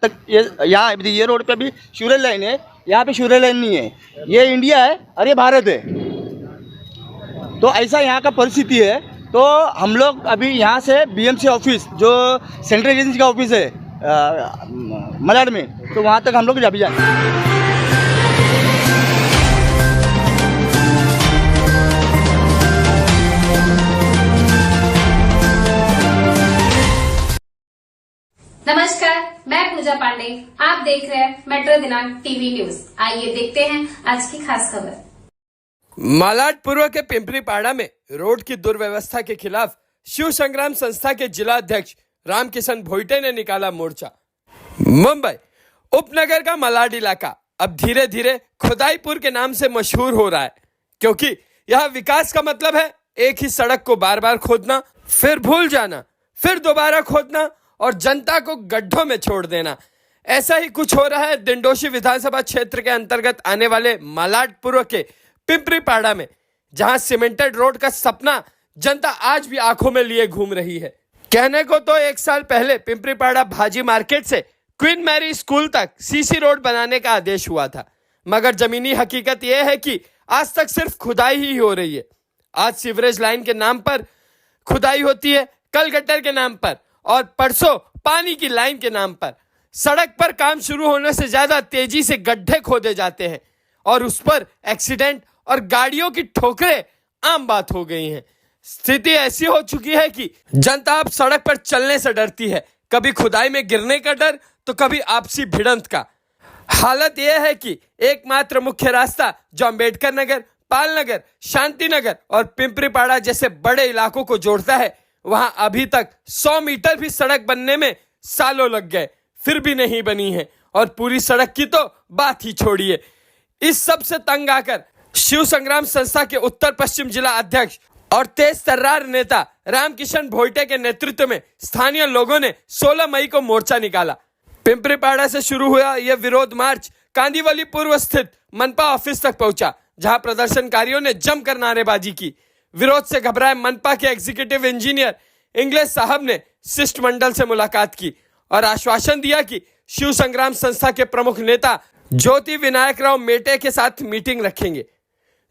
तक यहाँ ये रोड पे भी सीवरेज लाइन है, यहाँ पे सीवरेज लाइन नहीं है। ये इंडिया है और ये भारत है, तो ऐसा यहाँ का परिस्थिति है। तो हम लोग अभी यहाँ से बीएमसी ऑफिस जो सेंट्रल एजेंसी का ऑफिस है मलाड में, तो वहाँ तक हम लोग अभी जाएंगे। नमस्कार, मैं पूजा पांडे। आप देख रहे हैं मेट्रो दिनांक टीवी न्यूज। आइए देखते हैं आज की खास खबर। मालाड पूर्व के पिंपरी पाड़ा में रोड की दुर्व्यवस्था के खिलाफ शिव संग्राम संस्था के जिला अध्यक्ष रामकिशन भोइटे ने निकाला मोर्चा। मुंबई उपनगर का मालाड इलाका अब धीरे धीरे खुदाईपुर के नाम से मशहूर हो रहा है, क्योंकि यह विकास का मतलब है एक ही सड़क को बार बार खोदना, फिर भूल जाना, फिर दोबारा खोदना और जनता को गड्ढों में छोड़ देना। ऐसा ही कुछ हो रहा है दिंडोशी विधानसभा क्षेत्र के अंतर्गत आने वाले मालाड पूर्व के पिंपरी पाड़ा में, जहां सीमेंटेड रोड का सपना जनता आज भी आंखों में लिए घूम रही है। कहने को तो 1 साल पहले पिंपरी पाड़ा भाजी मार्केट से क्वीन मैरी स्कूल तक सीसी रोड बनाने का आदेश हुआ था, मगर जमीनी हकीकत यह है कि आज तक सिर्फ खुदाई ही हो रही है। आज सीवरेज लाइन के नाम पर खुदाई होती है, कल गटर के नाम पर, और परसों पानी की लाइन के नाम पर। सड़क पर काम शुरू होने से ज्यादा तेजी से गड्ढे खोदे जाते हैं और उस पर एक्सीडेंट और गाड़ियों की ठोकरें आम बात हो गई हैं। स्थिति ऐसी हो चुकी है कि जनता अब सड़क पर चलने से डरती है, कभी खुदाई में गिरने का डर तो कभी आपसी भिड़ंत का। हालत यह है कि एकमात्र मुख्य रास्ता जो अंबेडकर नगर, पाल नगर, शांति नगर और पिंपरी पाड़ा जैसे बड़े इलाकों को जोड़ता है, वहां अभी तक 100 मीटर भी सड़क बनने में सालों लग गए, फिर भी नहीं बनी है। और पूरी सड़क की तो बात ही छोड़िए। इस सब से तंग आकर शिव संग्राम संस्था के उत्तर पश्चिम जिला अध्यक्ष और तेज तर्रार नेता रामकिशन भोइटे के नेतृत्व में स्थानीय लोगों ने 16 मई को मोर्चा निकाला। पिंपरी पाड़ा से शुरू हुआ यह विरोध मार्च कांदीवली पूर्व स्थित मनपा ऑफिस तक पहुंचा, जहां प्रदर्शनकारियों ने जमकर नारेबाजी की। विरोध से घबराए मनपा के एग्जीक्यूटिव इंजीनियर इंग्लिश साहब ने शिष्टमंडल से मुलाकात की और आश्वासन दिया कि शिव संग्राम संस्था के प्रमुख नेता ज्योति विनायक राव मेटे के साथ मीटिंग रखेंगे,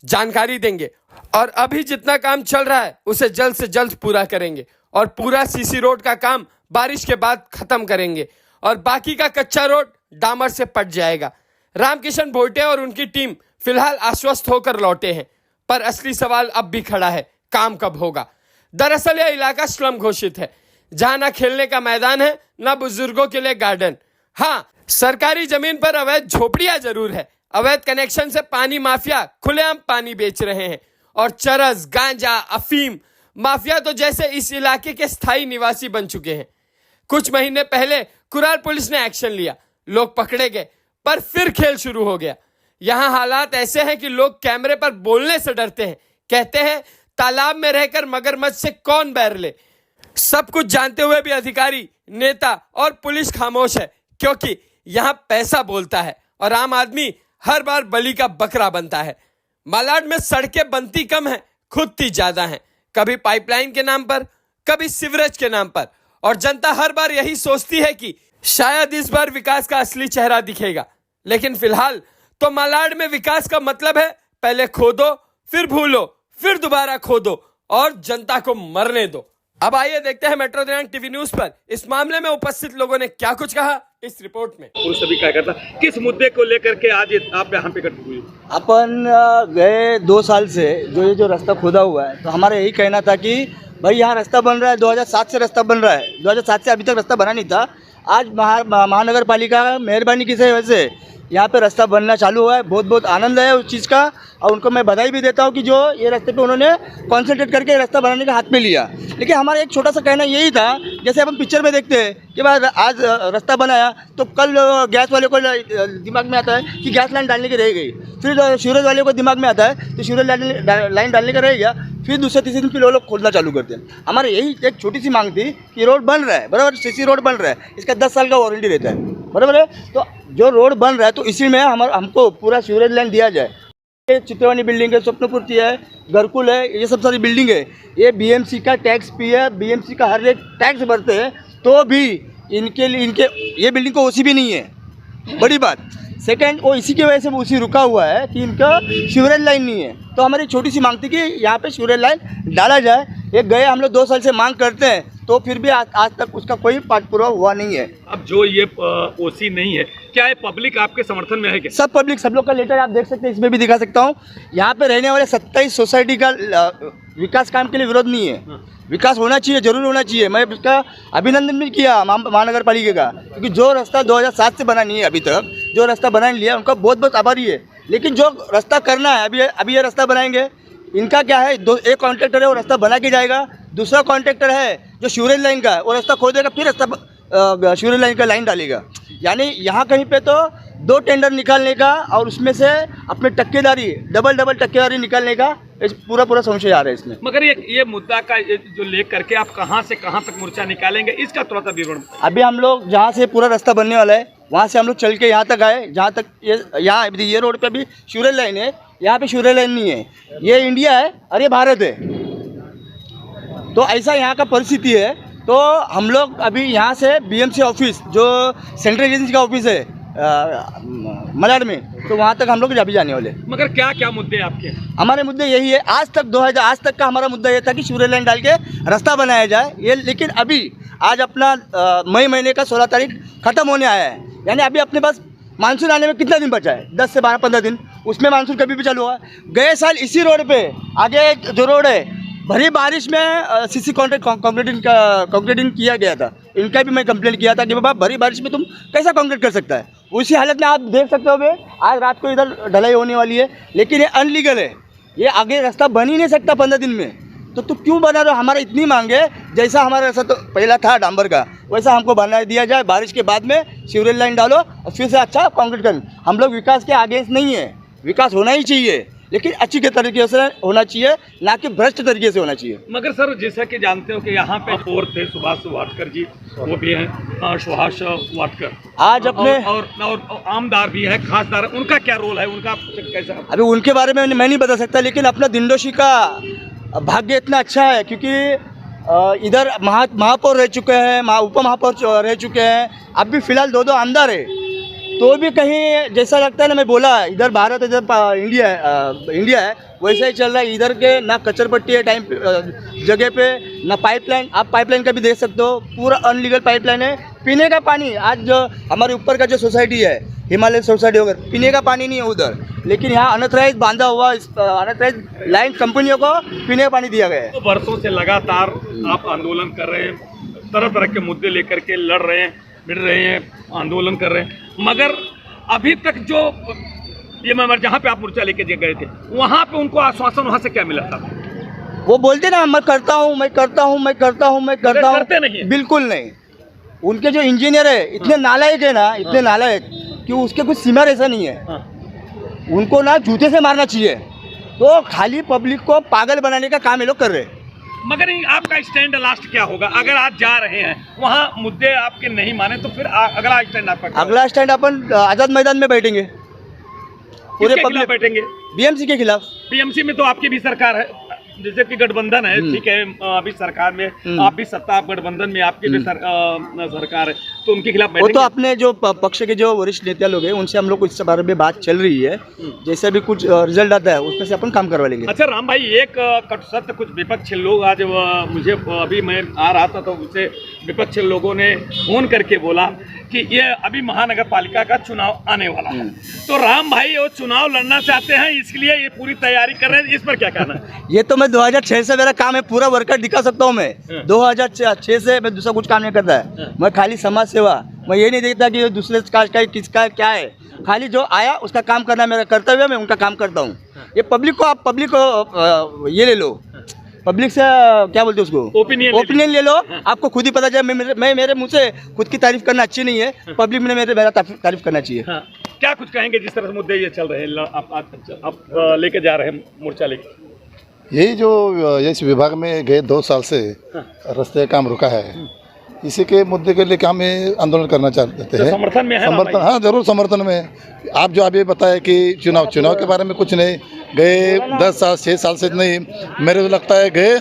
जानकारी देंगे और अभी जितना काम चल रहा है उसे जल्द से जल्द पूरा करेंगे और पूरा सीसी रोड का काम बारिश के बाद खत्म करेंगे और बाकी का कच्चा रोड डामर से पट जाएगा। रामकिशन भोइटे और उनकी टीम फिलहाल आश्वस्त होकर लौटे हैं, पर असली सवाल अब भी खड़ा है, काम कब होगा। दरअसल यह इलाका स्लम घोषित है, जहां ना खेलने का मैदान है, ना बुजुर्गों के लिए गार्डन। हाँ, सरकारी जमीन पर अवैध झोपड़ियां जरूर है। अवैध कनेक्शन से पानी माफिया खुलेआम पानी बेच रहे हैं और चरस, गांजा, अफीम माफिया तो जैसे इस इलाके के स्थायी निवासी बन चुके हैं। कुछ महीने पहले कुरार पुलिस ने एक्शन लिया, लोग पकड़े गए, पर फिर खेल शुरू हो गया। यहाँ हालात ऐसे हैं कि लोग कैमरे पर बोलने से डरते हैं, कहते हैं तालाब में रहकर मगरमच्छ से कौन बैर ले। सब कुछ जानते हुए भी अधिकारी, नेता और पुलिस खामोश है, क्योंकि यहाँ पैसा बोलता है और आम आदमी हर बार बलि का बकरा बनता है। मालाड में सड़कें बनती कम है, खुदती ज्यादा हैं, कभी पाइपलाइन के नाम पर, कभी सीवरेज के नाम पर, और जनता हर बार यही सोचती है कि शायद इस बार विकास का असली चेहरा दिखेगा। लेकिन फिलहाल तो मालाड में विकास का मतलब है पहले खोदो, फिर भूलो, फिर दोबारा खोदो और जनता को मरने दो। अब आइए देखते हैं मेट्रो दिनांक टीवी न्यूज पर इस मामले में उपस्थित लोगों ने क्या कुछ कहा इस रिपोर्ट में। पुलिस अभी क्या करता, किस मुद्दे को लेकर के आज आप यहाँ पे इकट्ठे हुए? अपन गए 2 साल से जो ये रास्ता खोदा हुआ है, तो हमारा यही कहना था कि भाई यहाँ रास्ता बन रहा है, 2007 से रास्ता बन रहा है, 2007 से अभी तक रास्ता बना नहीं था। आज महानगर पालिका मेहरबानी की वजह से यहाँ पे रास्ता बनना चालू हुआ है। बहुत बहुत आनंद है उस चीज़ का और उनको मैं बधाई भी देता हूँ कि जो ये रास्ते पे उन्होंने कॉन्सेंट्रेट करके रास्ता बनाने का हाथ में लिया। लेकिन हमारा एक छोटा सा कहना यही था, जैसे अपन पिक्चर में देखते हैं कि भाई आज रास्ता बनाया तो कल गैस वाले को दिमाग में आता है कि गैस लाइन डालने की रह गई, फिर सीवरेज वाले को दिमाग में आता है तो सीवरेज लाइन डालने का रह गया, फिर दूसरे तीसरे दिन फिर वो लोग खोदना चालू करते हैं। हमारे यही एक छोटी सी मांग थी कि रोड बन रहा है, बराबर, सीसी रोड बन रहा है, इसका 10 साल का वारंटी रहता है, बराबर है। तो जो रोड बन रहा है तो इसी में हमको पूरा सीवरेज लाइन दिया जाए। ये चित्रवानी बिल्डिंग है, स्वप्नपूर्ति है, घरकुल है, ये सब सारी बिल्डिंग है। ये बीएमसी का टैक्स भी है, बीएमसी का हर एक टैक्स भरते हैं, तो भी इनके लिए इनके ये बिल्डिंग को ओसी भी नहीं है, बड़ी बात। सेकंड, वो इसी की वजह से उसी रुका हुआ है कि इनका सीवरेज लाइन नहीं है। तो हमारी छोटी सी मांग थी कि यहाँ पे सीवरेज लाइन डाला जाए। ये गए हम लोग 2 साल से मांग करते हैं, तो फिर भी आज तक उसका कोई पाठ पूरा हुआ नहीं है। अब जो ये ओसी नहीं है, क्या ये पब्लिक आपके समर्थन में है क्या? सब पब्लिक, सब लोग का लेटर आप देख सकते हैं, इसमें भी दिखा सकता हूँ। यहाँ पे रहने वाले 27 सोसाइटी का विकास काम के लिए विरोध नहीं है। विकास होना चाहिए, जरूर होना चाहिए। मैं उसका अभिनंदन भी किया महानगर पालिका का, क्योंकि जो रास्ता 2007 से बना नहीं है अभी तक, जो रास्ता बना लिया उनका बहुत बहुत आभारी है। लेकिन जो रास्ता करना है अभी ये रास्ता बनाएंगे, इनका क्या है, एक कॉन्ट्रैक्टर है वो रास्ता बना के जाएगा, दूसरा कॉन्ट्रैक्टर है जो सीवरेज लाइन का है वो रास्ता खोदेगा, फिर रास्ता सीवरेज लाइन का लाइन डालेगा। यानी यहाँ कहीं पे तो 2 टेंडर निकालने का और उसमें से अपने टक्केदारी डबल टक्केदारी निकालने का पूरा संशय आ रहा है इसमें। मगर ये मुद्दा का जो लेकर के आप कहां से कहां तक मोर्चा निकालेंगे, इसका थोड़ा सा विवरण। अभी हम लोग जहाँ से पूरा रास्ता बनने वाला है वहाँ से हम लोग चल के यहाँ तक आए, जहाँ तक ये रोड पे भी सीवरेज लाइन है, यहाँ पे सीवरेज लाइन नहीं है। ये इंडिया है और ये भारत है, तो ऐसा यहाँ का परिस्थिति है। तो हम लोग अभी यहाँ से बीएमसी ऑफिस जो सेंट्रल एजेंसी का ऑफिस है मलाड में, तो वहाँ तक हम लोग अभी जाने वाले। मगर क्या क्या मुद्दे हैं आपके? हमारे मुद्दे यही है, आज तक का हमारा मुद्दा ये था कि सीवरेज लाइन डाल के रास्ता बनाया जाए ये। लेकिन अभी आज अपना मई महीने का 16 तारीख खत्म होने आया है, यानी अभी अपने पास मानसून आने में कितना दिन बचा है? 10 से 12-15 दिन। उसमें मानसून कभी भी चालू हुआ। गए साल इसी रोड पे आगे जो रोड है, भरी बारिश में सीसी कंक्रीटिंग किया गया था। इनका भी मैं कंप्लेंट किया था कि बाबा भरी बारिश में तुम कैसा कंक्रीट कर सकता है। उसी हालत में आप देख सकते हो आज रात को इधर ढलाई होने वाली है, लेकिन ये अनलीगल है, ये आगे रास्ता बन ही नहीं सकता 15 दिन में। तो तुम क्यों बना रहे हो? हमारा इतनी मांग है, जैसा हमारा रास्ता तो पहला था डांबर का, वैसा हमको बना दिया जाए। बारिश के बाद में सीवरेज लाइन डालो और फिर से अच्छा कंक्रीट करें। हम लोग विकास के अगेंस्ट नहीं है, विकास होना ही चाहिए, लेकिन अच्छी के तरीके से होना चाहिए, ना कि भ्रष्ट तरीके से होना चाहिए। मगर सर, जैसा कि जानते हो कि यहाँ पे और थे सुभाष वाटकर जी, वो भी हैं सुभाष वाटकर, आज अपने और आमदार भी है, खासदार, उनका क्या रोल है, उनका कैसा? अभी उनके बारे में मैं नहीं बता सकता, लेकिन अपना दिंडोशी का भाग्य इतना अच्छा है क्योंकि इधर महापौर रह चुके हैं, उप महापौर रह चुके हैं, अब भी फिलहाल 2 आमदार है। तो भी कहीं जैसा लगता है ना, मैं बोला इधर भारत इधर इंडिया है, वैसा ही चल रहा है। इधर के ना कचरपट्टी है टाइम जगह पे, ना पाइपलाइन। आप पाइपलाइन का भी देख सकते हो, पूरा अनलीगल पाइपलाइन है। पीने का पानी आज जो हमारे ऊपर का जो सोसाइटी है, हिमालय सोसाइटी वगैरह, पीने का पानी नहीं है उधर, लेकिन यहाँ अनथराइज बांधा हुआ अनथराइज लाइन कंपनियों को पीने का पानी दिया गया है। तो वर्षों से लगातार आप आंदोलन कर रहे हैं, तरह तरह के मुद्दे लेकर के लड़ रहे हैं, भिड़ रहे हैं, आंदोलन कर रहे हैं, मगर अभी तक जो ये मैं जहाँ पे आप मोर्चा लेके गए थे, वहाँ पे उनको आश्वासन वहाँ से क्या मिला था? वो बोलते ना, मैं करता हूँ, करते नहीं है। बिल्कुल नहीं। उनके जो इंजीनियर है इतने नालायक है ना, इतने नालायक कि उसके कुछ सीमा ऐसा नहीं है। उनको ना जूते से मारना चाहिए। तो खाली पब्लिक को पागल बनाने का काम ये लोग कर रहे हैं। मगर आपका स्टैंड लास्ट क्या होगा? अगर आज जा रहे हैं वहाँ मुद्दे आपके नहीं माने तो फिर अगला स्टैंड आपका? अगला स्टैंड अपन आजाद मैदान में बैठेंगे, पूरे पब्लिक बैठेंगे। बीएमसी के खिलाफ। बीएमसी में तो आपकी भी सरकार है, जैसे कि गठबंधन है, ठीक है, अभी सरकार में आप भी सत्ता, आप गठबंधन में, आपकी भी सरकार है, तो उनके खिलाफ वो तो अपने जो पक्ष के जो वरिष्ठ नेता लोग हैं उनसे हम लोग इस बारे में बात चल रही है। जैसे भी कुछ रिजल्ट आता है उसमें से अपन काम करवा लेंगे। अच्छा राम भाई, एक कट सत्य कुछ विपक्ष लोग आज मुझे अभी मैं आ रहा था तो उनसे विपक्ष लोगों ने फोन करके बोला कि ये अभी महानगर पालिका का चुनाव आने वाला है, तो राम भाई वो चुनाव लड़ना चाहते हैं, इसलिए ये पूरी तैयारी कर रहे हैं, इस पर क्या कहना है? ये तो मैं 2006 से मेरा काम है, पूरा वर्कर दिखा सकता हूँ मैं। 2006 से मैं दूसरा कुछ काम नहीं करता है। मैं खाली समाज सेवा, मैं ये नहीं देखता कि दूसरे का किसका क्या है, खाली जो आया उसका काम करना मेरा कर्तव्य है, मैं उनका काम करता हूँ। ये पब्लिक को ये ले लो, पब्लिक से क्या बोलते हैं उसको, ओपिनियन ले लो। आपको खुद ही पता चले। मैं मेरे मुंह से खुद की तारीफ करना अच्छी नहीं है, पब्लिक में मेरा तारीफ करना चाहिए। क्या कुछ कहेंगे जिस तरह से मुद्दे ये चल रहे हैं, आप लेके जा रहे हैं मोर्चा लेके? यही जो इस विभाग में गए 2 साल से रास्ते का काम रुका है, इसी के मुद्दे के लिए हम आंदोलन करना चाहते हैं। समर्थन में है? समर्थन, हाँ जरूर समर्थन में। आप जो अभी बताए कि चुनाव के बारे में कुछ नहीं, गए 10 साल 6 साल से नहीं, मेरे को लगता है गए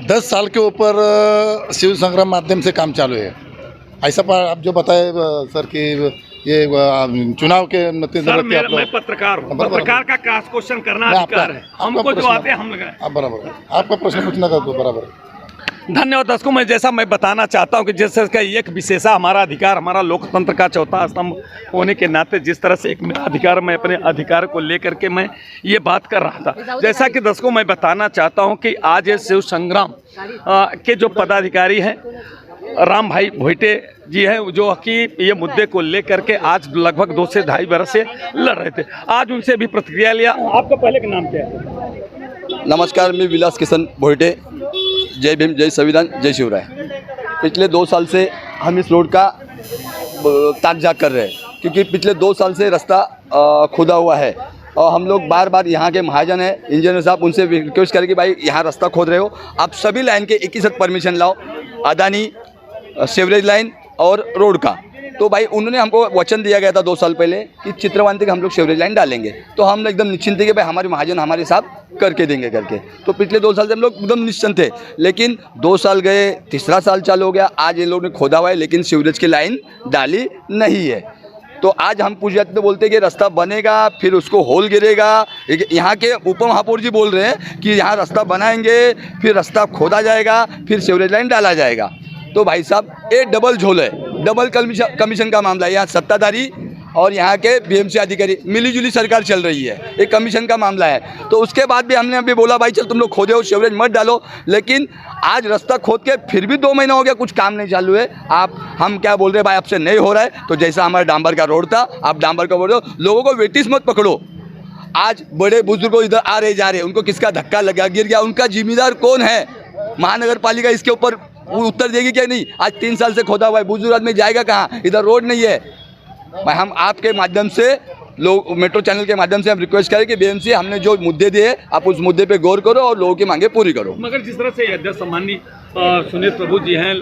10 साल के ऊपर शिव संग्राम माध्यम से काम चालू है। ऐसा आप जो बताए सर कि ये चुनाव के नतीजे सर में मैं पत्रकार हूँ, बराबर। पत्रकार का क्रॉस क्वेश्चन करना मैं अधिकार है, आपका हमको जो प्रश्न- आते हैं हम लगाए। आप बराबर है। आपका प्रश्न पूछने का तो बराबर है। धन्यवाद दर्शकों, मैं जैसा मैं बताना चाहता हूं कि जैसे का एक विशेषा हमारा अधिकार, हमारा लोकतंत्र का चौथा स्तंभ होने के नाते जिस तरह से एक मेरा अधिकार, मैं अपने अधिकार को लेकर के मैं ये बात कर रहा था। जैसा कि दर्शकों मैं बताना चाहता हूं कि आज ये शिव संग्राम के जो पदाधिकारी हैं राम भाई भोइटे जी हैं, जो कि ये मुद्दे को लेकर के आज लगभग 2 से 2.5 बरस से लड़ रहे थे। आज उनसे भी प्रतिक्रिया लिया। आपका पहले का नाम क्या है? नमस्कार, मैं विलास किशन भोइटे। जय भीम, जय संविधान, जय शिवराय। पिछले 2 साल से हम इस रोड का ताक झाक कर रहे हैं, क्योंकि पिछले 2 साल से रास्ता खुदा हुआ है और हम लोग बार बार यहाँ के महाजन हैं, इंजीनियर साहब, उनसे रिक्वेस्ट करें कि भाई यहाँ रास्ता खोद रहे हो, आप सभी लाइन के एक ही साथ परमिशन लाओ, अदानी, सीवरेज लाइन और रोड का। तो भाई उन्होंने हमको वचन दिया गया था 2 साल पहले कि चित्रवान तक हम लोग सीवरेज लाइन डालेंगे, तो हम लोग एकदम निश्चिंत थे कि भाई हमारे महाजन हमारे साथ करके देंगे करके। तो पिछले 2 साल से हम लोग एकदम निश्चिंत थे, लेकिन 2 साल गए, तीसरा साल चालू हो गया, आज ये लोग ने खोदा हुआ है लेकिन सीवरेज की लाइन डाली नहीं है। तो आज हम पूछ जाते तो बोलते कि रास्ता बनेगा फिर उसको होल गिरेगा। यहाँ के उप महापौर जी बोल रहे हैं कि यहाँ रास्ता बनाएंगे, फिर रास्ता खोदा जाएगा, फिर सीवरेज लाइन डाला जाएगा। तो भाई साहब ये डबल झोल है, डबल कमीशन का मामला है। यहाँ सत्ताधारी और यहाँ के बीएमसी अधिकारी मिलीजुली सरकार चल रही है, एक कमीशन का मामला है। तो उसके बाद भी हमने अभी बोला भाई चल तुम लोग खोदे हो, सीवरेज मत डालो, लेकिन आज रास्ता खोद के फिर भी 2 महीना हो गया, कुछ काम नहीं चालू है। हम क्या बोल रहे हैं भाई, आपसे नहीं हो रहा है तो जैसा हमारा डांबर का रोड था आप डांबर का बोल रहे हो, लोगों को वेटिस मत पकड़ो। आज बड़े बुजुर्गों इधर आ रहे जा रहे, उनको किसका धक्का लगा, गिर गया, उनका जिम्मेदार कौन है? महानगर पालिका इसके ऊपर उत्तर देगी क्या? नहीं। आज 3 साल से खोदा हुआ है, बुजुर्ग आदमी जाएगा कहाँ? इधर रोड नहीं है। हम आपके माध्यम से लोग मेट्रो चैनल के माध्यम से हम रिक्वेस्ट करें कि बीएमसी हमने जो मुद्दे दिए आप उस मुद्दे पे गौर करो और लोगों की मांगे पूरी करो। मगर जिस तरह से अध्यक्ष सम्मानी सुनील प्रभु जी हैं,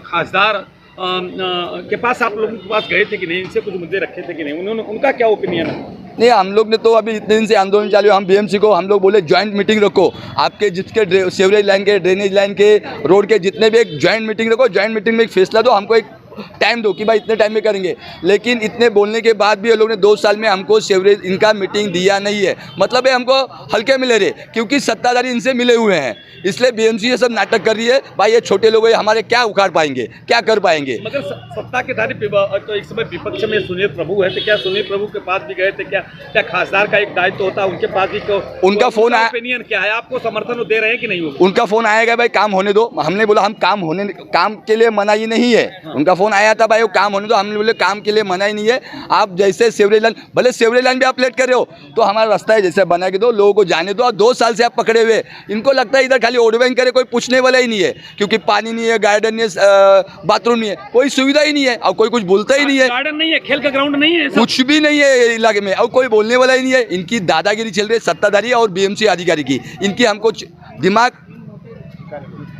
खासदार के पास आप लोगों के पास गए थे कि नहीं, इनसे कुछ मुद्दे रखे थे कि नहीं, उन्होंने उनका क्या ओपिनियन है? नहीं, हम लोग ने तो अभी इतने दिन से आंदोलन चालू है, हम बीएमसी को हम लोग बोले ज्वाइंट मीटिंग रखो, आपके जिसके सीवरेज लाइन के, ड्रेनेज लाइन के, रोड के जितने भी एक ज्वाइंट मीटिंग रखो, ज्वाइंट मीटिंग में एक फैसला दो, हमको एक टाइम दो कि भाई इतने टाइम में करेंगे। लेकिन इतने बोलने के बाद भी ये लोग ने 2 साल में हमको सीवरेज इनका मीटिंग दिया नहीं है। मतलब है हमको हल्के में ले रहे, क्योंकि सत्ताधारी इनसे मिले हुए हैं, इसलिए बीएमसी ये सब नाटक कर रही है। भाई ये छोटे लोग हमारे क्या उखाड़ पाएंगे, क्या कर पाएंगे? मगर सत्ता के धारी तो एक समय विपक्ष में सुनील प्रभु है, तो क्या सुनील प्रभु के पास भी गए थे? क्या खासदार का एक दायित्व होता है, उनके पास भी उनका फोन आया, ओपिनियन क्या है? आपको समर्थन दे रहे हैं कि नहीं? उनका फोन आएगा भाई काम होने दो, हमने बोला हम काम के लिए मनाही नहीं है। उनका फोन आया था भाई वो काम होने दो, हमने बोले काम के लिए मना ही नहीं है। आप जैसे सीवरेज लाइन, भले सीवरेज लाइन भी आप लेट कर रहे हो तो हमारा रास्ता है जैसे बना के दो, लोगों को जाने दो। 2 साल से आप पकड़े हुए, इनको लगता है इधर खाली ओडवेंग करे, कोई पूछने वाला ही नहीं है, क्योंकि पानी नहीं है, गार्डन नहीं है, बाथरूम नहीं है, कोई सुविधा ही नहीं है और कोई कुछ बोलता ही नहीं है। गार्डन नहीं है, खेल का ग्राउंड नहीं है, कुछ भी नहीं है इलाके में और कोई बोलने वाला ही नहीं है। इनकी दादागिरी चल रही है सत्ताधारी और बीएमसी अधिकारी की, इनकी हमको दिमाग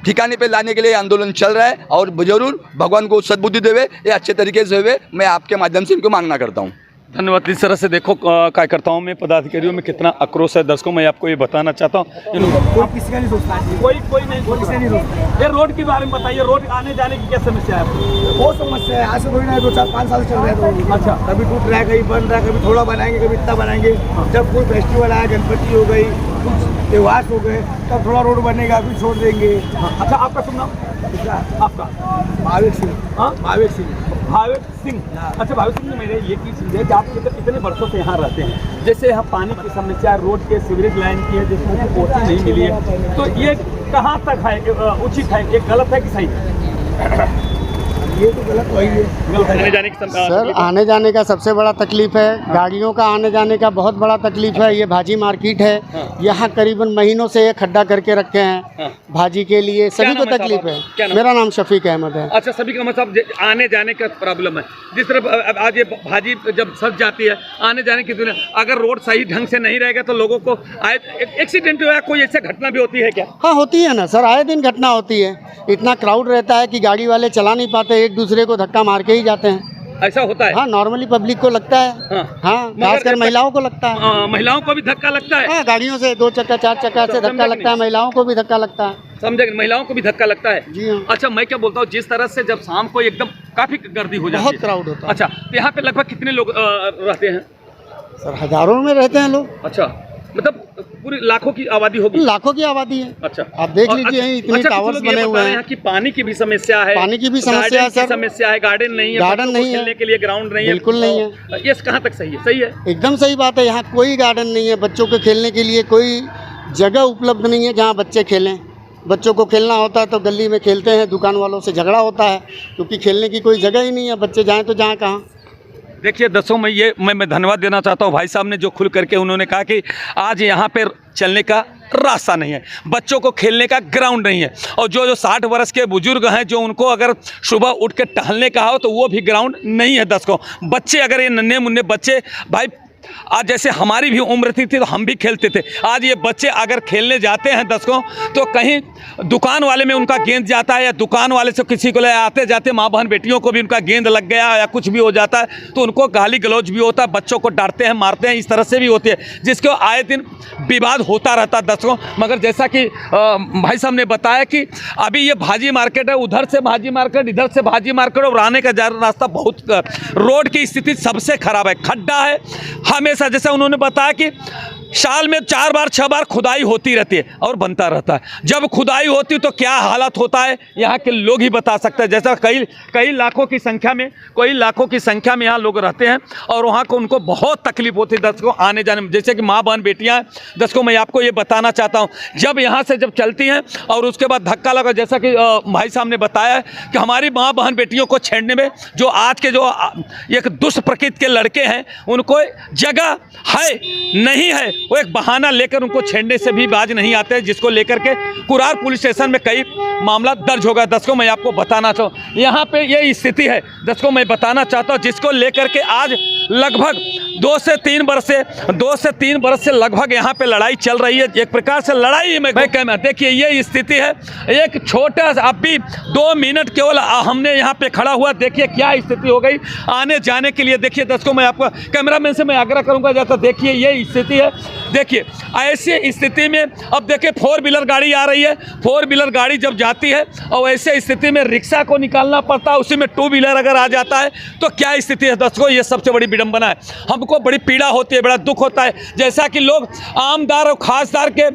ठिकाने पे लाने के लिए आंदोलन चल रहा है और जरूर भगवान को सद्बुद्धि देवे, ये अच्छे तरीके से हुए, मैं आपके माध्यम से इनको मांगना करता हूँ। धन्यवाद। इस तरह से देखो कार्यकर्ताओं में, पदाधिकारियों में कितना आक्रोश है। दर्शकों मैं आपको ये बताना चाहता हूँ, कोई किसी का नहीं सोचता है, कोई नहीं सोचता। ये रोड के बारे में बताइए, रोड आने जाने की क्या समस्या है? बहुत समस्या है। आज से थोड़ी ना 2-4-5 साल चल रहे हैं तो। अच्छा, कभी टूट रहा है, कभी बन रहा है, कभी थोड़ा बनाएंगे, कभी इतना बनाएंगे। जब कोई फेस्टिवल आया, गणपति हो गई, कुछ त्योहार हो गए, तब थोड़ा रोड बनेगा, फिर छोड़ देंगे। अच्छा, आपका शुभ नाम? आपका? भावेक सिंह। हाँ, भावेक सिंह। भावेक सिंह। अच्छा भावेक सिंह, मेरे ये की चीज़ है कि आप इतने वर्षों से यहाँ रहते हैं, जैसे यहाँ पानी की समस्या, रोड के सीवरेज लाइन की है जिसमें कोचिंग नहीं मिली है, तो ये कहाँ तक है उचित है, ये गलत है कि सही? ये तो गलत वही है। आने जाने की सर आने जाने का सबसे बड़ा तकलीफ है, गाड़ियों का आने जाने का बहुत बड़ा तकलीफ है। ये भाजी मार्केट है, यहाँ करीबन महीनों से ये खड्डा करके रखे हैं भाजी के लिए, सभी को तकलीफ है। मेरा नाम शफीक अहमद है। अच्छा, सभी का मतलब आने जाने का प्रॉब्लम है। जिस तरह आज ये भाजी जब सज जाती है, आने जाने की दुनिया, अगर रोड सही ढंग से नहीं रहेगा तो लोगों को एक्सीडेंट या कोई ऐसी घटना भी होती है क्या? हाँ होती है ना सर, आए दिन घटना होती है। इतना क्राउड रहता है कि गाड़ी वाले चला नहीं पाते, एक दूसरे को धक्का मार के ही जाते हैं। ऐसा होता है? हाँ, नॉर्मली पब्लिक को लगता है। हाँ, खासकर महिलाओं को लगता है। महिलाओं को भी धक्का लगता है? हाँ, गाड़ियों से 2 चक्का 4 चक्का से धक्का लगता है, महिलाओं को भी धक्का लगता है। समझे, महिलाओं को भी धक्का लगता है। जी हाँ। अच्छा, मैं क्या बोलता हूँ, जिस तरह से जब शाम को एकदम काफी गर्दी हो जाती है, बहुत क्राउड होता है। अच्छा, तो यहाँ पे लगभग कितने लोग रहते हैं? सर हजारों में रहते हैं लोग, अच्छा, मतलब पूरी लाखों की आबादी होगी? लाखों की आबादी है। अच्छा, आप देख और लीजिए, अच्छा, इतने अच्छा, टावर्स कुछ लोग ये बने बता हुए रहे हैं। हैं कि पानी की भी समस्या है, पानी की भी समस्या है गार्डन की सर। समस्या है, गार्डन नहीं है, गार्डन बच्चों को नहीं है। खेलने के लिए ग्राउंड नहीं है, बिल्कुल नहीं है। ये कहाँ तक सही है? सही है। एकदम सही बात है, यहाँ कोई गार्डन नहीं है, बच्चों के खेलने के लिए कोई जगह उपलब्ध नहीं है जहाँ बच्चे खेलें। बच्चों को खेलना होता है तो गली में खेलते हैं, दुकान वालों से झगड़ा होता है, क्योंकि खेलने की कोई जगह ही नहीं है। बच्चे जाएं तो जहाँ कहाँ। देखिए दोस्तों, मैं धन्यवाद देना चाहता हूँ भाई साहब ने, जो खुल करके उन्होंने कहा कि आज यहाँ पे चलने का रास्ता नहीं है, बच्चों को खेलने का ग्राउंड नहीं है, और जो 60 वर्ष के बुजुर्ग हैं, जो उनको अगर सुबह उठ के टहलने का हो तो वो भी ग्राउंड नहीं है। दर्शकों, बच्चे अगर ये नन्हे मुन्ने बच्चे, भाई आज जैसे हमारी भी उम्र थी तो हम भी खेलते थे, आज ये बच्चे अगर खेलने जाते हैं दर्शकों तो कहीं दुकान वाले में उनका गेंद जाता है, या दुकान वाले से किसी को ले आते जाते माँ बहन बेटियों को भी उनका गेंद लग गया या कुछ भी हो जाता है तो उनको गाली गलौज भी होता है, बच्चों को डांटते हैं, मारते हैं, इस तरह से भी होती है, जिसके आए दिन विवाद होता रहता है दर्शकों। मगर जैसा कि भाई साहब ने बताया कि अभी ये भाजी मार्केट है, उधर से भाजी मार्केट, इधर से भाजी मार्केट, और आने का रास्ता बहुत, रोड की स्थिति सबसे खराब है, खड्डा है हमेशा। जैसे उन्होंने बताया कि साल में 4 बार 6 बार खुदाई होती रहती है और बनता रहता है। जब खुदाई होती है तो क्या हालत होता है यहाँ के लोग ही बता सकते हैं। जैसा कई लाखों की संख्या में यहाँ लोग रहते हैं और वहाँ को उनको बहुत तकलीफ होती है दर्शकों आने जाने में। जैसे कि माँ बहन बेटियाँ, दर्शकों मैं आपको ये बताना चाहता हूँ, जब यहाँ से जब चलती हैं और उसके बाद धक्का लगा, जैसा कि भाई साहब ने बताया है कि हमारी माँ बहन बेटियों को छेड़ने में जो आज के जो एक दुष्ट प्रकृति के लड़के हैं, उनको जगह है नहीं है, वो एक बहाना लेकर उनको छेड़ने से भी बाज नहीं आते हैं, जिसको लेकर के कुरार पुलिस स्टेशन में कई मामला दर्ज होगा। दर्शकों मैं आपको बताना चाहूँ, यहाँ पे ये स्थिति है दर्शकों मैं बताना चाहता हूँ, जिसको लेकर के आज लगभग 2 से 3 वर्ष से लगभग यहाँ पे लड़ाई चल रही है। एक प्रकार से लड़ाई में कहना, देखिए ये स्थिति है। एक छोटा अभी 2 मिनट केवल हमने यहाँ पे खड़ा हुआ, देखिए क्या स्थिति हो गई आने जाने के लिए। देखिए दर्शकों मैं आपको कैमरामैन से मैं आग्रह करूँगा, जैसा देखिए ये स्थिति है। देखिए ऐसी स्थिति में अब देखिए 4 व्हीलर गाड़ी आ रही है, 4 व्हीलर गाड़ी जब जाती है और ऐसे स्थिति में रिक्शा को निकालना पड़ता है, उसी में 2 व्हीलर अगर आ जाता है तो क्या स्थिति है दर्शकों। ये सबसे बड़ी विडंबना है, हमको बड़ी पीड़ा होती है, बड़ा दुख होता है। जैसा कि लोग आमदार और खासदार के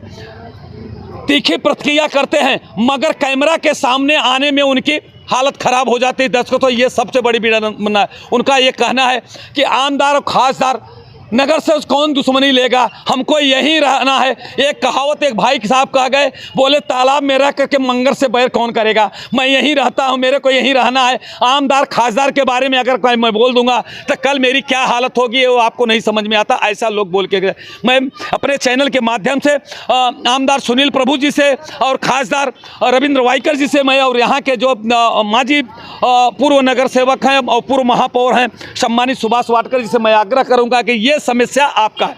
तीखी प्रतिक्रिया करते हैं, मगर कैमरा के सामने आने में उनकी हालत ख़राब हो जाती है दर्शकों। तो ये सबसे बड़ी विडंबना है। उनका ये कहना है कि आमदार और खासदार नगर से कौन दुश्मनी लेगा, हमको यहीं रहना है। एक कहावत एक भाई साहब कह गए, बोले तालाब में रह करके मंगर से बैर कौन करेगा, मैं यहीं रहता हूं, मेरे को यहीं रहना है। आमदार खासदार के बारे में अगर मैं बोल दूंगा तो कल मेरी क्या हालत होगी वो आपको नहीं समझ में आता, ऐसा लोग बोल के गए। मैं अपने चैनल के माध्यम से आमदार सुनील प्रभु जी से और खासदार रविंद्र वाइकर जी से मैं, और यहाँ के जो माजी पूर्व नगर सेवक हैं और पूर्व महापौर हैं सम्मानित सुभाष वाटकर जी से मैं आग्रह करूँगा कि ये समस्या आपका है।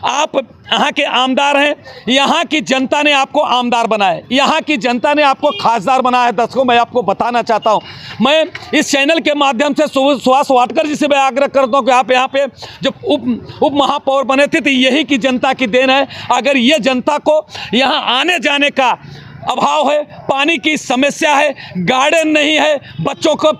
आप यहाँ के आमदार हैं, यहाँ की जनता ने आपको आमदार बनाया, यहाँ की जनता ने आपको खासदार बनाया है। दर्शकों मैं आपको बताना चाहता हूँ, मैं इस चैनल के माध्यम से सुभाष वाटकर जी से मैं आग्रह करता हूँ कि आप यहाँ पे जब उप महापौर बने थे तो यही की जनता की देन है। अगर ये जनता को यहाँ आने जाने का अभाव है, पानी की समस्या है, गार्डन नहीं है, बच्चों को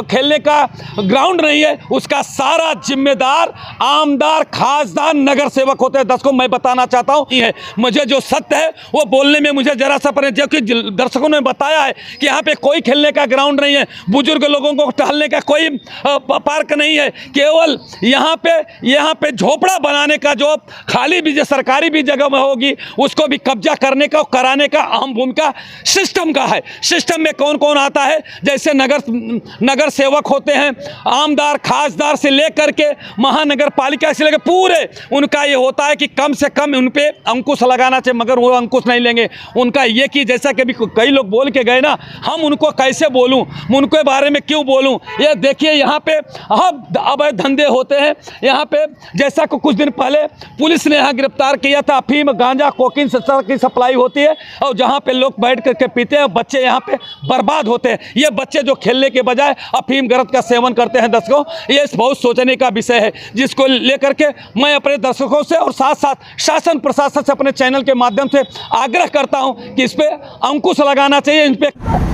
खेलने का ग्राउंड नहीं है, उसका सारा जिम्मेदार आमदार खासदार नगर सेवक होते हैं। दर्शकों मैं बताना चाहता हूँ ये है, मुझे जो सत्य है वो बोलने में मुझे जरा सा परे, जबकि दर्शकों ने बताया है कि यहाँ पे कोई खेलने का ग्राउंड नहीं है, बुजुर्ग लोगों को टहलने का कोई पार्क नहीं है, केवल यहाँ पे झोपड़ा बनाने का जो खाली भी जो सरकारी भी जगह में होगी उसको भी कब्जा करने का कराने का अहम भूमिका सिस्टम का है। सिस्टम में कौन कौन आता है, जैसे नगर सेवक होते हैं, आमदार खासदार से लेकर के महानगर पालिका से लेकर पूरे, उनका ये होता है कि कम से कम उन पे अंकुश लगाना चाहिए, मगर वो अंकुश नहीं लेंगे। उनका ये कि जैसा कि अभी कई लोग बोल के गए ना, हम उनको कैसे बोलूं, उनके बारे में क्यों बोलूं। ये देखिए यहाँ पे अवैध धंधे होते हैं। यहाँ पे जैसा कि कुछ दिन पहले पुलिस ने यहाँ गिरफ्तार किया था, अफीम गांजा कोकीन की सप्लाई होती है और जहाँ पे लोग बैठ करके पीते हैं, बच्चे यहाँ पे बर्बाद होते हैं। ये बच्चे जो खेलने के बजाय अफीम गरत का सेवन करते हैं दर्शकों, ये बहुत सोचने का विषय है, जिसको लेकर के मैं अपने दर्शकों से और साथ साथ शासन प्रशासन से अपने चैनल के माध्यम से आग्रह करता हूँ कि इस पर अंकुश लगाना चाहिए। इन पे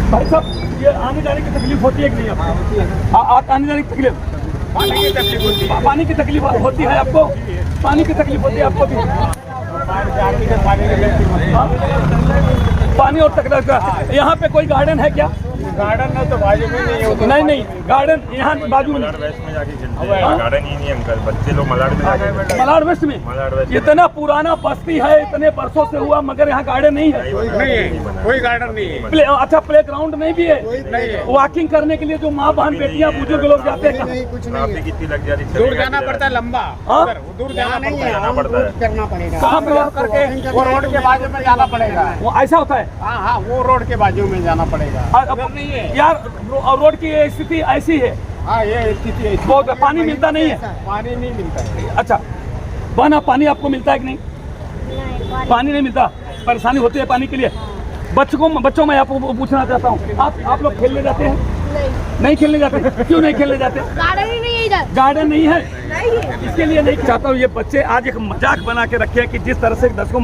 भाई साहब, ये आने जाने की तकलीफ होती है कि नहीं आपको? आने जाने की तकलीफ, पानी की तकलीफ होती है। पानी की तकलीफ होती है आपको? पानी की तकलीफ होती है आपको भी? पानी और तकलीफ। यहाँ पे कोई गार्डन है क्या? गार्डन में तो बाजू में नहीं होता। नहीं, गार्डन यहाँ बाजू में मलाड वेस्ट में जाके खेलते हैं। गार्डन ही नहीं अंकल, बच्चे लोग मलाड में जाके। मलाड वेस्ट में? मलाड वेस्ट इतना पुराना बस्ती है, इतने बरसों से हुआ, मगर यहाँ गार्डन नहीं है। कोई गार्डन नहीं है। अच्छा, प्ले ग्राउंड नहीं भी है? वॉकिंग करने के लिए जो माँ बहन बेटियाँ बुजुर्ग लोग जाते हैं, ट्रैफिक कितनी लग जाती है, दूर जाना पड़ता है, लंबा दूर जाना पड़ता है। करना पड़ेगा। कहाँ पे करके? वो रोड के बाजू में जाना पड़ेगा। वो ऐसा होता है? हाँ, वो रोड के बाजू में जाना पड़ेगा। नहीं है यार, रोड की स्थिति ऐसी है। हाँ, ये स्थिति है। बहुत पानी मिलता नहीं है? पानी नहीं मिलता है। अच्छा बना, पानी आपको मिलता है कि नहीं? पानी नहीं मिलता, परेशानी होती है पानी के लिए। बच्चों मैं आपको पूछना चाहता हूँ, आप लोग खेलने जाते हैं? नहीं खेलने जाते? क्यों नहीं खेलने जाते? गार्डन ही नहीं है इधर। गार्डन नहीं है? नहीं। इसके लिए नहीं चाहता हूँ। ये बच्चे आज एक मजाक बना के रखे हैं कि जिस तरह से दर्शकों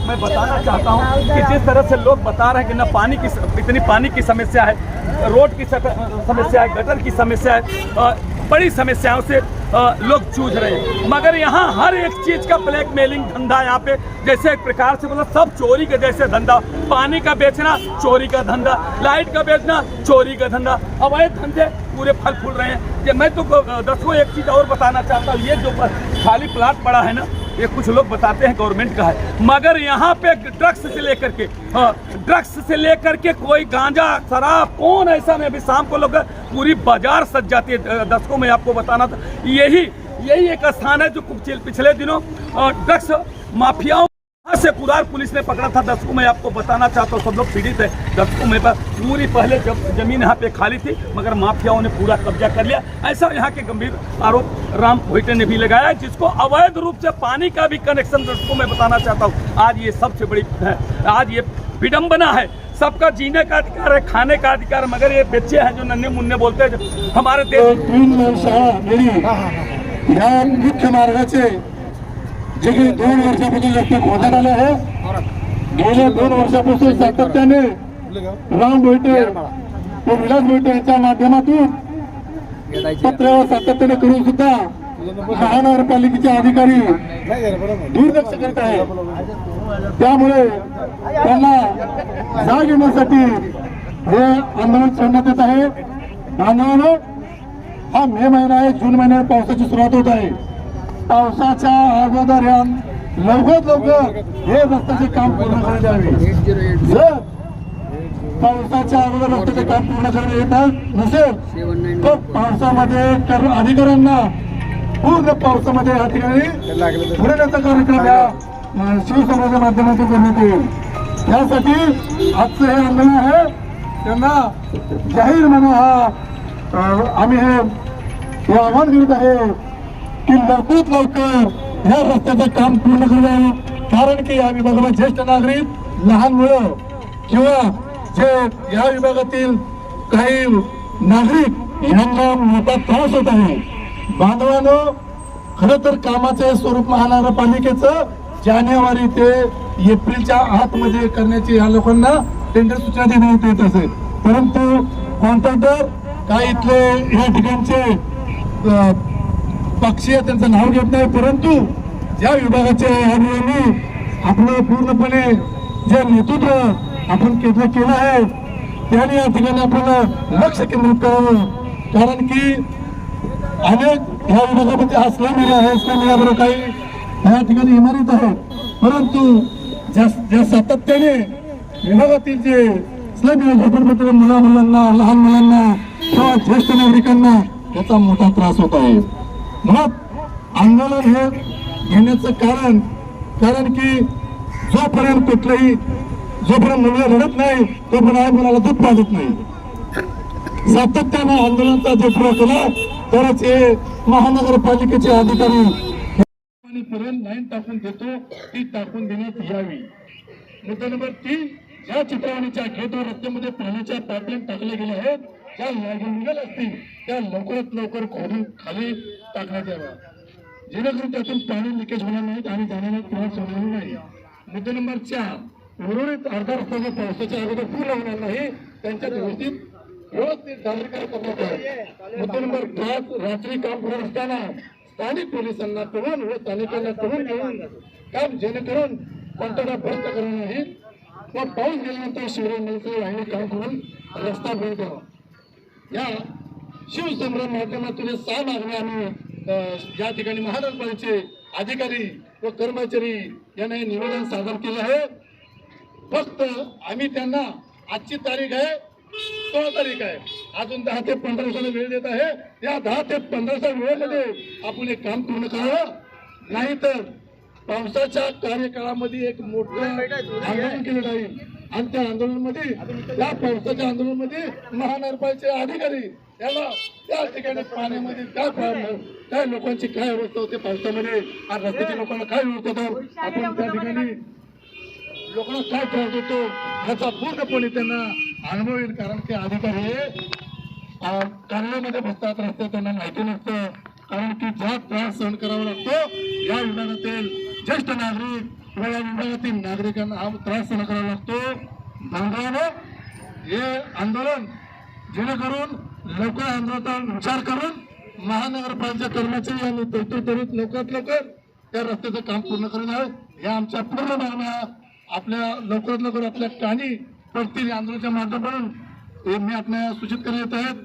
मैं बताना चाहता हूँ कि जिस तरह से लोग बता रहे हैं कि ना पानी की इतनी पानी की समस्या है, रोड की समस्या है, गटर की समस्या है, बड़ी समस्याओं से लोग जूझ रहे हैं। मगर यहाँ हर एक चीज़ का ब्लैकमेलिंग धंधा यहाँ पे, जैसे एक प्रकार से मतलब सब चोरी के जैसे धंधा। पानी का बेचना चोरी का धंधा, लाइट का बेचना चोरी का धंधा, अवैध धंधे पूरे फल फूल रहे हैं। कि मैं तो दर्शकों एक चीज़ और बताना चाहता हूँ, ये जो खाली प्लाट पड़ा है ना, ये कुछ लोग बताते हैं गवर्नमेंट का है, मगर यहाँ पे ड्रग्स से लेकर के कोई गांजा शराब, कौन ऐसा नहीं। अभी शाम को लोग पूरी बाजार सज जाती है। दर्शकों में आपको बताना था, यही एक स्थान है जो पिछले दिनों ड्रग्स माफियाओं से कुरार पुलिस ने पकड़ा था। दर्शकों मैं आपको बताना चाहता हूँ, सब लोग पीड़ित है। दर्शकों में पूरी पहले जब जमीन यहाँ पे खाली थी, मगर माफियाओं ने पूरा कब्जा कर लिया। ऐसा यहाँ के गंभीर आरोप राम भोईटे ने भी लगाया, जिसको अवैध रूप से पानी का भी कनेक्शन। दर्शकों मैं बताना चाहता हूँ, आज ये सबसे बड़ी है, आज ये विडम्बना है। सबका जीने का अधिकार है, खाने का अधिकार, मगर ये बच्चे हैं जो नन्हे मुन्ने बोलते हैं हमारे देश। 3 शाळा या मुख्य मार्गाचे जे काही 2 वर्षापासून रस्ते खोदण्यात आले आहे, गेल्या 2 वर्षापासून सातत्याने राम भोईटे व विलास भोईटे यांच्या माध्यमातून पत्रावर सातत्याने करून सुद्धा महानगरपालिकेचे अधिकारी दुर्लक्ष करत आहे। त्यामुळे त्यांना जाग येण्यासाठी हे आंदोलन छेडण्यात येत आहे। बांधवांनो, हा मे महिना आहे, जून महिन्यात पावसाची सुरुवात होत आहे। पावसाच्या अगोदर लवकरात लवकर हे रस्त्याचे काम पूर्ण करण्यात यावे। जर पावसाच्या अगोदर रस्त्याचे काम पूर्ण करण्यात येत नसेल तर पावसामध्ये अधिकाऱ्यांना पूर्ण पावसामध्ये या ठिकाणी पुरवण्याचा कार्यक्रम या शिवसेनेच्या माध्यमातून करण्यात येईल। यासाठी आजचं हे आंदोलन आहे, त्यांना जाहीर म्हणून आम्ही हे आवाहन करीत आहे की लवकरात लवकर या रस्त्याचं काम पूर्ण करावं। कारण की या विभागामध्ये ज्येष्ठ नागरिक, लहान मुलं किंवा जे या विभागातील काही नागरिक यांना मोठा त्रास होत आहे। बांधवांनो, खरं तर कामाचे स्वरूप महानगरपालिकेचं जानेवारी ते एप्रिलच्या आतमध्ये करण्याची या लोकांना टेंडर सूचना देण्यात येत असेल, परंतु कॉन्ट्रॅक्टर काही इथले या ठिकाणचे पक्षीय त्यांचं नाव घेत नाही। परंतु ज्या विभागाचे अधिकारी आपलं पूर्णपणे जे नेतृत्व आपण केलं आहे, त्याने या ठिकाणी आपण लक्ष केंद्रित करावं। कारण की अनेक ह्या विभागामध्ये स्लम एरिया आहे, स्लम एरियाबरोबर काही या ठिकाणी इमारत आहेत, परंतु ज्या सातत्याने विभागातील जे स्लम एरिया झोपडपट्टी मुलांना, लहान मुलांना किंवा ज्येष्ठ नागरिकांना त्याचा मोठा त्रास होत आहे। म्हणून आंदोलन हे घेण्याचं कारण की जोपर्यंत मुलगा रडत नाही तोपर्यंत मुलाला दूध पाजत नाही। सातत्यानं आंदोलनाचा जो केला तरच हे महानगरपालिकेचे अधिकारी पर्यंत लाईन टाकून देतो, ती टाकून देण्यात यावी। मुद्दा नंबर 3, ज्या चित्रवाणीच्या गेटवर रस्त्यामध्ये पाण्याच्या पाईपलाईन टाकल्या गेल्या आहेत, ज्या निघाल्या असतील त्या लवकरात लवकर खोदून खाली टाकण्यात याव्या, जेणेकरून त्यातून पाणी लिकेज होणार नाहीत आणि जाण्याला त्रास होणार नाही. मुद्दा नंबर 4, उर्वरित अर्धा रस्ता जो पावसाच्या अगोदर पूर्ण होणार नाही त्यांच्यात व्यवस्थित डांबरीकरण करण्यात यावे. मुद्दा नंबर 5, रात्री काम करत असताना स्थानिक पोलिसांना कळवून व स्थानिकांना कळवून घेऊन काम, जेणेकरून कोणत्याला बंद करणार नाही व पाऊस गेल्यानंतर शिवरायांचे वाहिनी काम करून रस्ता बंद करावा. या शिवसंग्राम माध्यमातून 6 मागण्या आम्ही या ठिकाणी महानगरपालिकेचे अधिकारी व कर्मचारी यांना हे निवेदन सादर केलं आहे. फक्त आम्ही त्यांना आजची तारीख आहे 16 तारीख आहे, अजून 10 ते 15 दिवसांचा वेळ देत आहे. या 10 ते 15 वेळेमध्ये आपण हे काम पूर्ण करावं, नाहीतर पावसाच्या कार्यकाळामध्ये एक मोठं आंदोलन केलं जाईल आणि त्या आंदोलनामध्ये या पावसाच्या आंदोलनामध्ये महानगरपालिकेचे अधिकारी याला त्या ठिकाणी पाण्यामध्ये काय लोकांची काय अवस्था होते पावसामध्ये आणि रस्त्याच्या लोकांना काय होत होतं, आपण त्या ठिकाणी लोकांना काय त्रास होतो याचा पूर्णपणे त्यांना अनुभव येईल. कारण ते अधिकारी कार्यालयामध्ये बसतात, रस्ते त्यांना माहिती नसतं. कारण की ज्या त्रास सहन करावा लागतो या विभागातील ज्येष्ठ नागरिक व या विभागातील नागरिकांना हा त्रास सहन करावा लागतो. बांधवानं हे आंदोलन जेणेकरून लवकर आंदोलनाचा विचार करून महानगरपालिका कर्मचारी यांनी तरतूद करून लवकरात लवकर त्या रस्त्याचं काम पूर्ण करून द्यावे. या आमच्या पूर्ण मागण्या आपल्या लवकरात लवकर आपल्या कानी पडतील आंदोलनाच्या माध्यमातून हे मी आपल्या सूचित करत येत आहेत.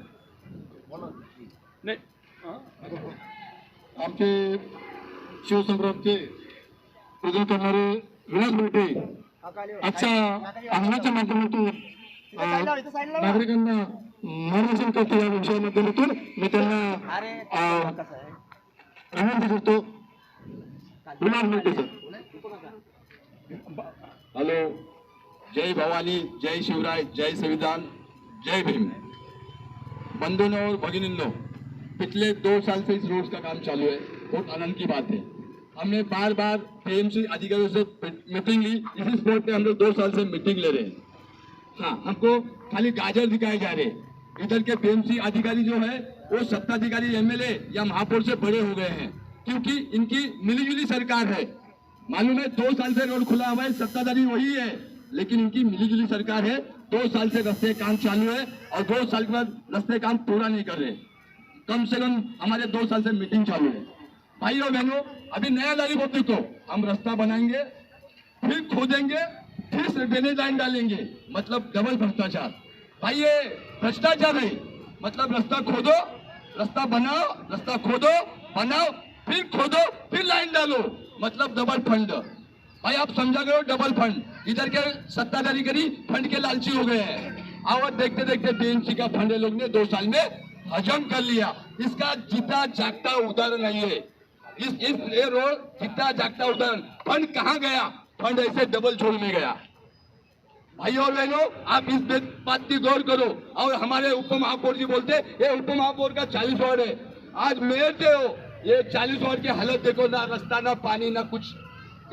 आमचे शिवसंग्रामचे प्रजन करणारे विलास मोठे आजच्या आंदोलनाच्या माध्यमातून नागरिकांना मार्गदर्शन करतो. या विषया माध्यमातून मी त्यांना विनंती करतो. विलास मोठे सर. हेलो, जय भवानी, जय शिवराय, जय संविधान, जय भीम। बंधुओं और भगिनियों, पिछले 2 साल से इस रोड का काम चालू है, बहुत आनंद की बात है। हमने बार बार पीएमसी अधिकारियों से मीटिंग ली, इसी स्पॉट पे हम लोग 2 साल से मीटिंग ले रहे हैं। हाँ, हमको खाली गाजर दिखाए जा रहे हैं। इधर के पीएमसी अधिकारी जो है वो सत्ताधिकारी एमएलए या महापौर से बड़े हो गए हैं, क्योंकि इनकी मिलीजुली सरकार है। मालूम है 2 साल से रोड खुला हुआ है, सत्ताधारी वही है, लेकिन इनकी मिलीजुली सरकार है। 2 साल से रास्ते काम चालू है और 2 साल के बाद रास्ते काम पूरा नहीं कर रहे। कम से कम हमारे 2 साल से मीटिंग चालू है। भाइयों बहनों, अभी नया लागू होते तो हम रास्ता बनाएंगे, फिर खोदेंगे, फिर ड्रेनेज लाइन डालेंगे, मतलब डबल भ्रष्टाचार। भाई ये भ्रष्टाचार है, मतलब रास्ता खोदो, रास्ता बनाओ, रास्ता खोदो, बनाओ, फिर खोदो, फिर लाइन डालो, मतलब डबल फंड। भाई आप समझा करो, डबल फंड। इधर के सत्ताधारी करी फंड के लालची हो गए हैं। और देखते देखते बीएमसी का फंड लोग ने 2 साल में हजम कर लिया। इसका जीता जागता उदाहरण नहीं है। ये रोड जीता जागता उदाहरण। फंड कहाँ गया? फंड ऐसे डबल छोड़ में गया। भाई और बहनों, आप इस बात की गौर करो। और हमारे उप महापौर जी बोलते ये उप महापौर का 40 वार्ड है, आज मेयर थे हो, ये 40 वार्ड की हालत देखो, ना रास्ता, ना पानी, ना कुछ।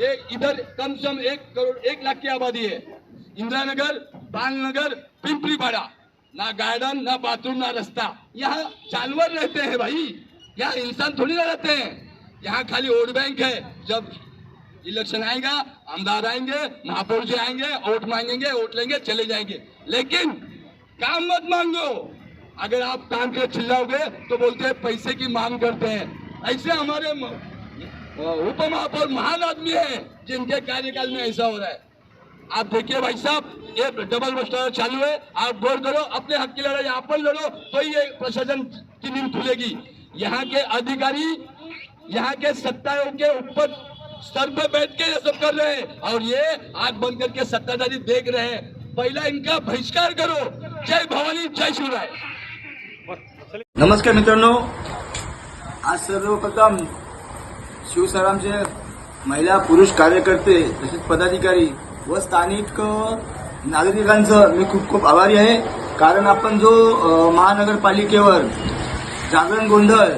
ये इधर कम से कम 1 करोड़ 1 लाख की आबादी है। इंदिरा नगर, बालनगर, पिंपरी पाड़ा, ना गार्डन, ना बाथरूम, ना रास्ता। यहाँ जानवर रहते हैं भाई, यहाँ इंसान थोड़ी ना रहते हैं। यहाँ खाली वोट बैंक है। जब इलेक्शन आएगा, आमदार आएंगे, महापौर जी आएंगे, वोट मांगेंगे, वोट लेंगे, चले जाएंगे, लेकिन काम मत मांगो। अगर आप काम के चिल्लाओगे तो बोलते हैं पैसे की मांग करते हैं। ऐसे हमारे उप महापौर महान आदमी है, जिनके कार्यकाल में ऐसा हो रहा है। आप देखिए भाई साहब, ये डबल भ्रष्टाचार चालू है। आप गौर करो, अपने हक की लड़ाई यहाँ पर लड़ो, तो ये प्रशासन की नींद खुलेगी। यहाँ के अधिकारी, यहाँ के सत्ताओं के ऊपर स्तर पे बैठ के ये सब कर रहे हैं, और ये आंख बंद करके सत्ताधारी देख रहे हैं। पहला इनका बहिष्कार करो। जय भवानी, जय शिवराय। नमस्कार मित्रांनो, आज सर्वप्रथम शिवसंग्रामचे महिला पुरुष कार्यकर्ते तसेच पदाधिकारी व स्थानिक नागरिकांचं मी खूप खूप आभारी आहे। कारण आपण जो महानगरपालिकेवर जागरण गोंधळ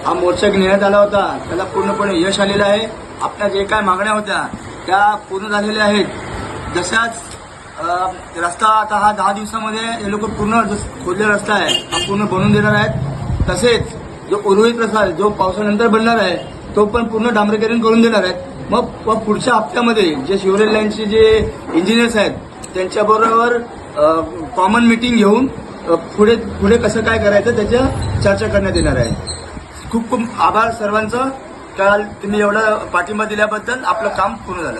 हा मोर्चा घेण्यात आला होता, त्याला पूर्णपणे यश आलेलं आहे। आपल्या जे काय मागण्या होत्या त्या पूर्ण झालेल्या आहेत। जशाच रस्ता आता हा 10 दिवसामध्ये हे लोक पूर्ण जो खोदलेला रस्ता आहे हा पूर्ण बनवून देणार आहेत. तसेच जो उर्वरित रस्ता आहे जो पावसानंतर बनणार आहे तो पण पूर्ण डांबरीकरण करून देणार आहेत. मग पुढच्या हप्त्यामध्ये जे शिवरेल लाईनचे जे इंजिनियर्स आहेत त्यांच्याबरोबर कॉमन मीटिंग घेऊन पुढे कसं काय करायचं त्याच्या चर्चा करण्यात येणार आहे. खूप खूप आभार सर्वांचं. काल तुम्ही एवढा पाठिंबा दिल्याबद्दल. आपलं काम पूर्ण झालं.